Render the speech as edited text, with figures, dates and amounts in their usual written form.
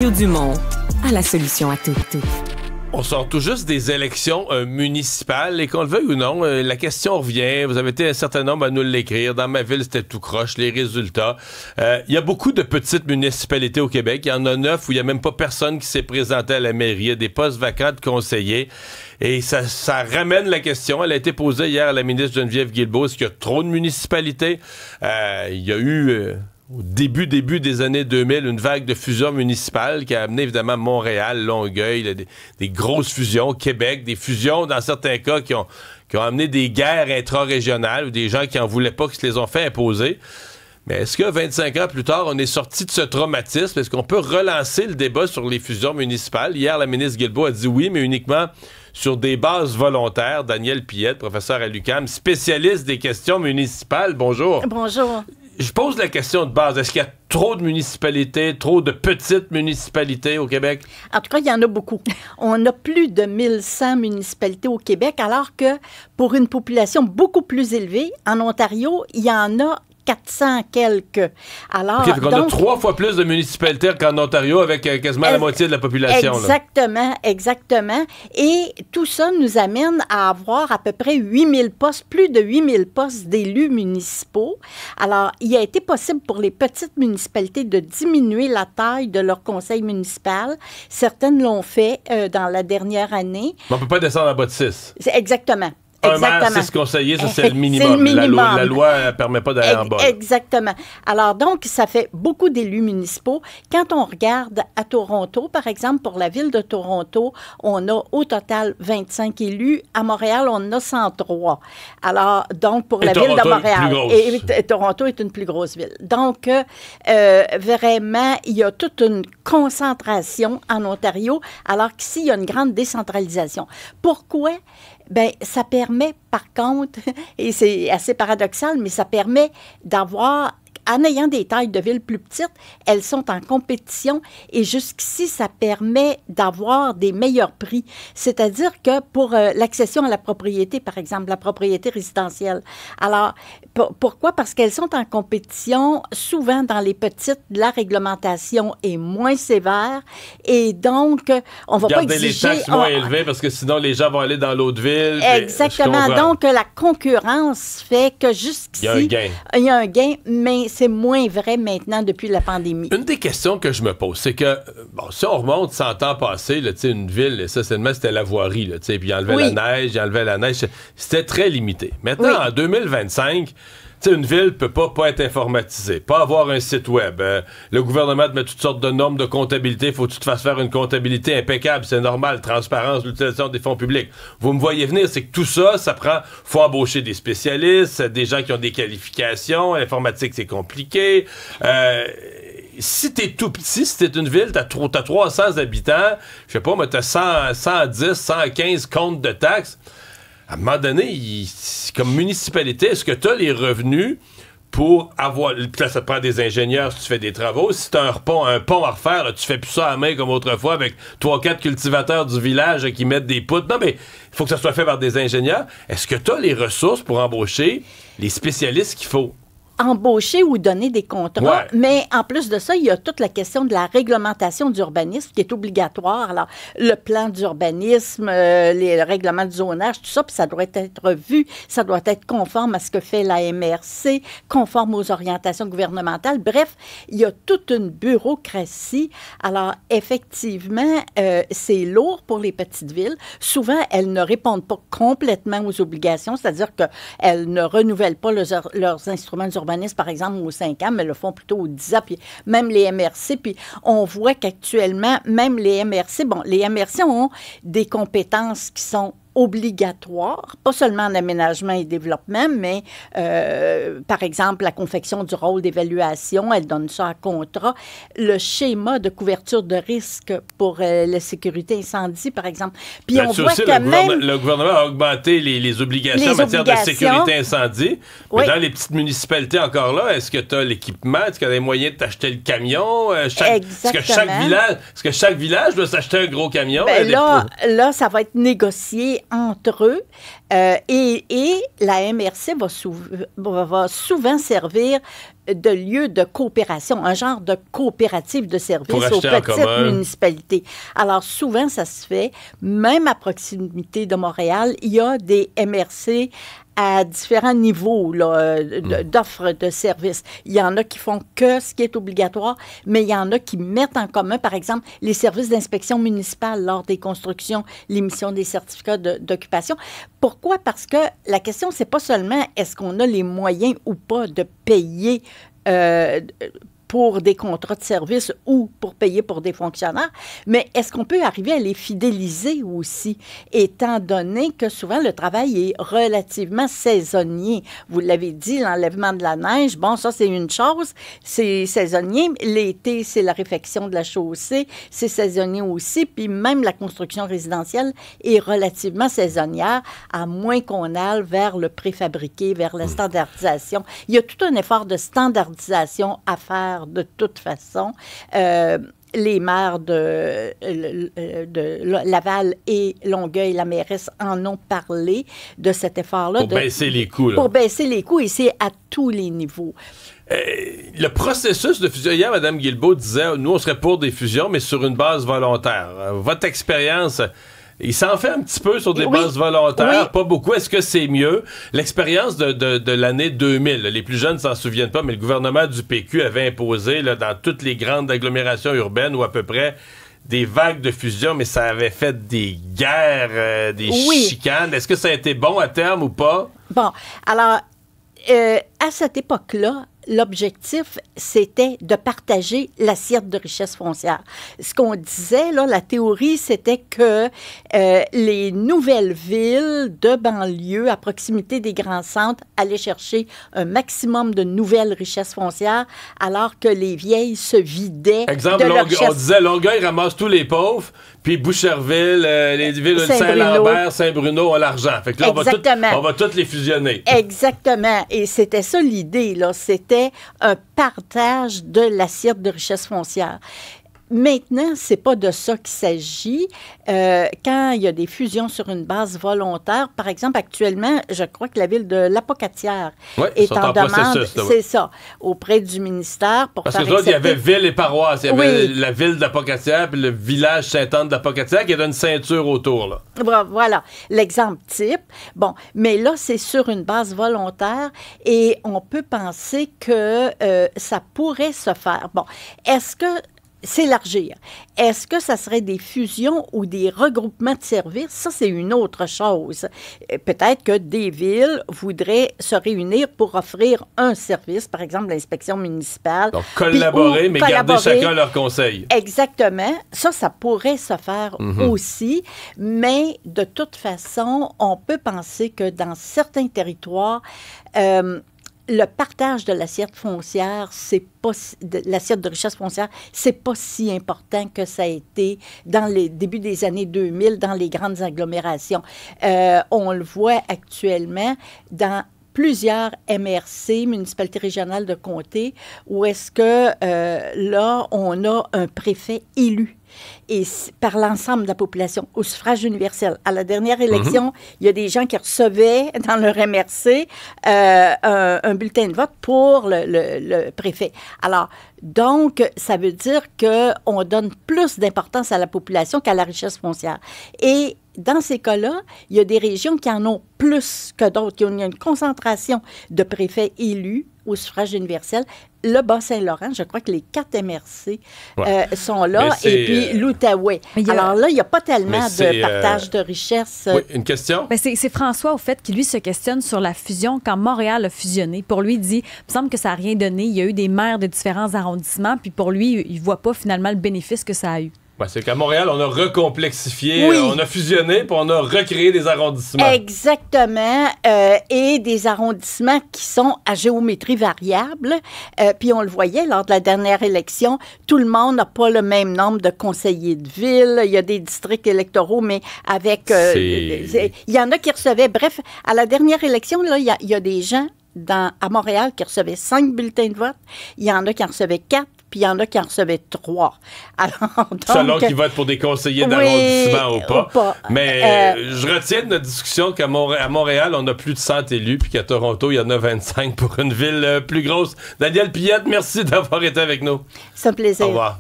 Dumont a la solution à tout. On sort tout juste des élections municipales et qu'on le veuille ou non, la question revient. Vous avez été un certain nombre à nous l'écrire. Dans ma ville, c'était tout croche, les résultats. Il y a beaucoup de petites municipalités au Québec. Il y en a 9 où il n'y a même pas personne qui s'est présenté à la mairie. Il y a des postes vacants de conseillers. Et ça ramène la question. Elle a été posée hier à la ministre Geneviève Guilbeault. Est-ce qu'il y a trop de municipalités? Il y a eu... au début des années 2000, une vague de fusions municipales qui a amené évidemment Montréal, Longueuil, là, des grosses fusions, Québec, des fusions dans certains cas qui ont amené des guerres intra-régionales ou des gens qui en voulaient pas, qui se les ont fait imposer. Mais est-ce que 25 ans plus tard, on est sorti de ce traumatisme? Est-ce qu'on peut relancer le débat sur les fusions municipales? Hier, la ministre Guilbeault a dit oui, mais uniquement sur des bases volontaires. Daniel Pillette, professeur à l'UQAM, spécialiste des questions municipales. Bonjour. Bonjour. Je pose la question de base. Est-ce qu'il y a trop de municipalités, trop de petites municipalités au Québec? En tout cas, il y en a beaucoup. On a plus de 1100 municipalités au Québec, alors que pour une population beaucoup plus élevée, en Ontario, il y en a 400 quelques. Alors, OK, donc, on a 3 fois plus de municipalités qu'en Ontario avec quasiment la moitié de la population. Exactement, là. Exactement. Et tout ça nous amène à avoir à peu près 8000 postes, plus de 8000 postes d'élus municipaux. Alors, il a été possible pour les petites municipalités de diminuer la taille de leur conseil municipal. Certaines l'ont fait dans la dernière année. Mais on ne peut pas descendre en bas de 6. Exactement. Un maire, 6 conseillers, ça, c'est le minimum. C'est le minimum. La loi ne permet pas d'aller en bas. Exactement. Alors, donc, ça fait beaucoup d'élus municipaux. Quand on regarde à Toronto, par exemple, pour la ville de Toronto, on a au total 25 élus. À Montréal, on en a 103. Alors, donc, pour la ville de Montréal. Et Toronto est une plus grosse ville. Donc, vraiment, il y a toute une concentration en Ontario, alors qu'ici, il y a une grande décentralisation. Pourquoi? Bien, ça permet, par contre, et c'est assez paradoxal, mais ça permet d'avoir, en ayant des tailles de villes plus petites, elles sont en compétition et jusqu'ici, ça permet d'avoir des meilleurs prix. C'est-à-dire que pour l'accession à la propriété, par exemple, la propriété résidentielle. Alors, pourquoi? Parce qu'elles sont en compétition. Souvent, dans les petites, la réglementation est moins sévère et donc, on va pas exiger... les taxes moins élevées parce que sinon, les gens vont aller dans l'autre ville. Exactement. Donc, la concurrence fait que jusqu'ici... Il y a un gain, mais c'est moins vrai maintenant depuis la pandémie. Une des questions que je me pose, c'est que, bon, si on remonte 100 ans passés, là, une ville, essentiellement, c'était la voirie, là, puis il enlevait la neige, c'était très limité. Maintenant, en 2025... une ville peut pas être informatisée, pas avoir un site web. Le gouvernement te met toutes sortes de normes de comptabilité. Faut que tu te fasses faire une comptabilité impeccable. C'est normal. Transparence, l'utilisation des fonds publics. Vous me voyez venir, c'est que tout ça, faut embaucher des spécialistes, des gens qui ont des qualifications. L'informatique, c'est compliqué. Si t'es tout petit, si t'es une ville, t'as 300 habitants, je sais pas, mais t'as 110, 115 comptes de taxes. À un moment donné, comme municipalité, est-ce que tu as les revenus pour avoir... Là, ça te prend des ingénieurs si tu fais des travaux. Si tu as un pont à refaire, là, tu fais plus ça à main comme autrefois avec 3-4 cultivateurs du village qui mettent des poutres. Non, mais il faut que ça soit fait par des ingénieurs. Est-ce que tu as les ressources pour embaucher les spécialistes qu'il faut? Embaucher ou donner des contrats. Ouais. Mais en plus de ça, il y a toute la question de la réglementation d'urbanisme qui est obligatoire. Alors, le plan d'urbanisme, les règlements de zonage, tout ça, puis ça doit être vu, ça doit être conforme à ce que fait la MRC, conforme aux orientations gouvernementales. Bref, il y a toute une bureaucratie. Alors, effectivement, c'est lourd pour les petites villes. Souvent, elles ne répondent pas complètement aux obligations, c'est-à-dire qu'elles ne renouvellent pas leurs instruments d'urbanisme, par exemple, aux 5 ans, mais le font plutôt aux 10 ans, puis même les MRC, puis on voit qu'actuellement, même les MRC ont des compétences qui sont obligatoires, pas seulement en aménagement et développement, mais par exemple, la confection du rôle d'évaluation, elle donne ça à contrat. Le schéma de couverture de risque pour la sécurité incendie, par exemple. Puis on voit que le gouvernement a augmenté les obligations en matière de sécurité incendie. Mais dans les petites municipalités encore là, est-ce que tu as l'équipement? Est-ce que tu as les moyens de t'acheter le camion? Est-ce que chaque village doit s'acheter un gros camion? Ben là, ça va être négocié entre eux et la MRC va souvent servir de lieu de coopération, un genre de coopérative de services aux petites municipalités. Alors, souvent, ça se fait, même à proximité de Montréal, il y a des MRC à différents niveaux d'offres de services. Il y en a qui font que ce qui est obligatoire, mais il y en a qui mettent en commun, par exemple, les services d'inspection municipale lors des constructions, l'émission des certificats d'occupation. Pourquoi? Parce que la question, c'est pas seulement est-ce qu'on a les moyens ou pas de payer pour des contrats de service ou pour payer pour des fonctionnaires, mais est-ce qu'on peut arriver à les fidéliser aussi, étant donné que souvent le travail est relativement saisonnier. Vous l'avez dit, l'enlèvement de la neige, bon, ça c'est une chose, c'est saisonnier. L'été, c'est la réfection de la chaussée, c'est saisonnier aussi, puis même la construction résidentielle est relativement saisonnière, à moins qu'on aille vers le préfabriqué, vers la standardisation. Il y a tout un effort de standardisation à faire de toute façon. Les maires de Laval et Longueuil, la mairesse, en ont parlé de cet effort-là. Pour baisser les coûts. Pour baisser les coûts, et c'est à tous les niveaux. Le processus de fusion, hier, Mme Guilbeault disait, nous, on serait pour des fusions, mais sur une base volontaire. Votre expérience... Il s'en fait un petit peu sur des bases volontaires, pas beaucoup. Est-ce que c'est mieux? L'expérience de l'année 2000, les plus jeunes ne s'en souviennent pas, mais le gouvernement du PQ avait imposé dans toutes les grandes agglomérations urbaines ou à peu près des vagues de fusion, mais ça avait fait des guerres, des chicanes. Est-ce que ça a été bon à terme ou pas? Bon, alors, à cette époque-là, l'objectif, c'était de partager l'assiette de richesse foncière. Ce qu'on disait, là, la théorie, c'était que les nouvelles villes de banlieue à proximité des grands centres allaient chercher un maximum de nouvelles richesses foncières, alors que les vieilles se vidaient. Exemple, on disait Longueuil ramasse tous les pauvres, puis Boucherville, les villes de Saint-Lambert, Saint-Bruno ont l'argent. Fait que là, on va toutes les fusionner. Exactement. Et c'était ça l'idée, là. C'était un partage de l'assiette de richesse foncière. Maintenant, c'est pas de ça qu'il s'agit. Quand il y a des fusions sur une base volontaire, par exemple, actuellement, je crois que la ville de Lapocatière est en demande, c'est ça, auprès du ministère pour Parce que là, il y avait ville et paroisse. Il y avait la ville de Lapocatière puis le village Sainte-Anne de Lapocatière qui avait une ceinture autour, là. Voilà, l'exemple type. Bon, mais là, c'est sur une base volontaire et on peut penser que ça pourrait se faire. Bon, est-ce que s'élargir. Est-ce que ça serait des fusions ou des regroupements de services? Ça, c'est une autre chose. Peut-être que des villes voudraient se réunir pour offrir un service, par exemple l'inspection municipale. Donc, collaborer, mais garder chacun leur conseil. Exactement. Ça pourrait se faire aussi, mais de toute façon, on peut penser que dans certains territoires, le partage de l'assiette foncière, l'assiette de richesse foncière, c'est pas si important que ça a été dans les débuts des années 2000 dans les grandes agglomérations. On le voit actuellement dans plusieurs MRC, municipalités régionales de comté, où est-ce que là, on a un préfet élu. Et par l'ensemble de la population, au suffrage universel. À la dernière élection, il y a des gens qui recevaient dans leur MRC un bulletin de vote pour le préfet. Alors, donc, ça veut dire qu'on donne plus d'importance à la population qu'à la richesse foncière. Et dans ces cas-là, il y a des régions qui en ont plus que d'autres. Il y a une concentration de préfets élus au suffrage universel. Le Bas-Saint-Laurent, je crois que les 4 MRC sont là, et puis l'Outaouais. Alors là, il n'y a pas tellement de partage de richesse. Oui, une question? Ben c'est François, au fait, qui, lui, se questionne sur la fusion quand Montréal a fusionné. Pour lui, il dit, il me semble que ça n'a rien donné. Il y a eu des maires de différents arrondissements, puis pour lui, il ne voit pas finalement le bénéfice que ça a eu. Ben, c'est qu'à Montréal, on a recomplexifié, on a fusionné, puis on a recréé des arrondissements. Exactement, et des arrondissements qui sont à géométrie variable. Puis on le voyait lors de la dernière élection, tout le monde n'a pas le même nombre de conseillers de ville. Il y a des districts électoraux, mais avec... il y en a qui recevaient... Bref, à la dernière élection, là, il y a des gens à Montréal qui recevaient 5 bulletins de vote. Il y en a qui en recevaient 4. puis il y en a qui en recevaient 3. Alors, donc, selon qu'ils votent pour des conseillers d'arrondissement ou pas. Mais je retiens de notre discussion qu'à Montréal, on a plus de 100 élus, puis qu'à Toronto, il y en a 25 pour une ville plus grosse. Danielle Pillette, merci d'avoir été avec nous. C'est un plaisir. Au revoir.